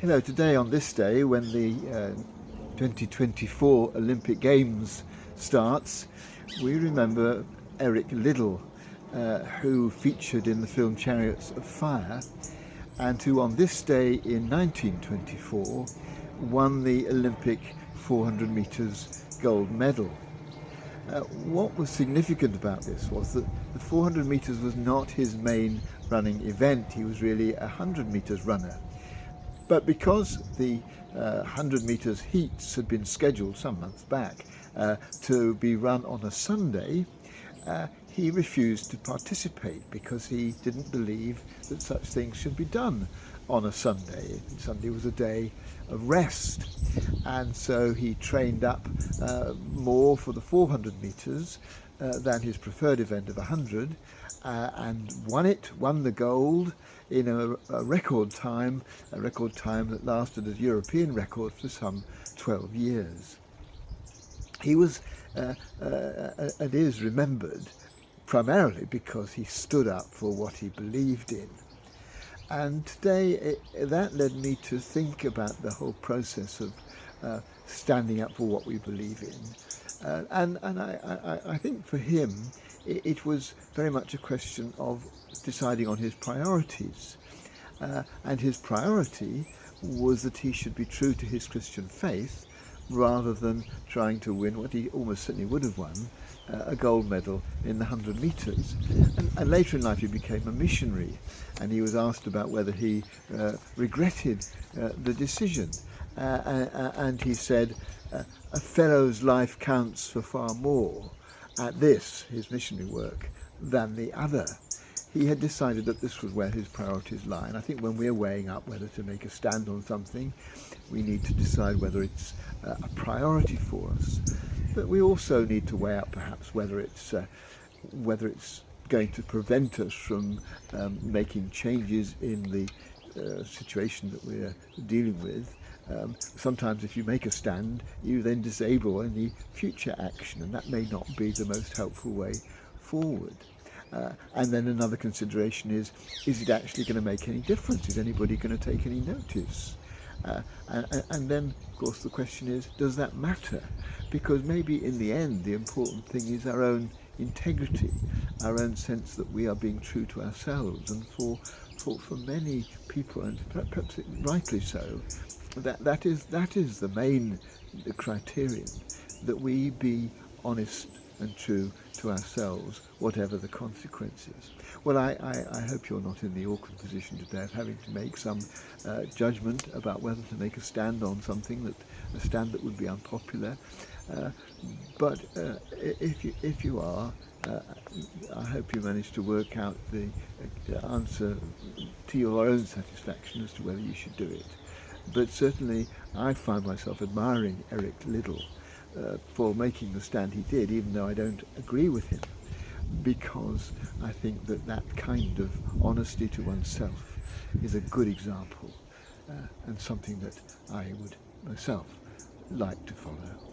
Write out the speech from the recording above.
Today on this day when the 2024 Olympic Games starts, we remember Eric Liddell, who featured in the film Chariots of Fire, and who on this day in 1924 won the Olympic 400 metres gold medal. What was significant about this was that the 400 metres was not his main running event. He was really a 100 metres runner. But because the 100 metres heats had been scheduled some months back to be run on a Sunday, he refused to participate because he didn't believe that such things should be done on a Sunday. Sunday was a day of rest, and so he trained up more for the 400 metres than his preferred event of 100, and won the gold in a record time that lasted as European record for some 12 years. He was and is remembered primarily because he stood up for what he believed in. And today that led me to think about the whole process of standing up for what we believe in. And I think for him it was very much a question of deciding on his priorities. And his priority was that he should be true to his Christian faith rather than trying to win what he almost certainly would have won, a gold medal in the 100 metres. And later in life he became a missionary, and he was asked about whether he regretted the decision. And he said, a fellow's life counts for far more at this, his missionary work, than the other. He had decided that this was where his priorities lie. And I think when we're weighing up whether to make a stand on something, we need to decide whether it's a priority for us. But we also need to weigh up perhaps whether it's going to prevent us from making changes in the situation that we're dealing with. Sometimes if you make a stand, you then disable any future action, and that may not be the most helpful way forward. And then another consideration is it actually going to make any difference? Is anybody going to take any notice? And then, of course, the question is, does that matter? Because maybe in the end, the important thing is our own integrity, our own sense that we are being true to ourselves. And for many people, and perhaps rightly so, that is the main criterion, that we be honest and true to ourselves, whatever the consequences. Well, I hope you're not in the awkward position today of having to make some judgment about whether to make a stand on something, a stand that would be unpopular. But if you are, I hope you manage to work out the answer to your own satisfaction as to whether you should do it. But certainly I find myself admiring Eric Liddell for making the stand he did, even though I don't agree with him, because I think that kind of honesty to oneself is a good example and something that I would myself like to follow.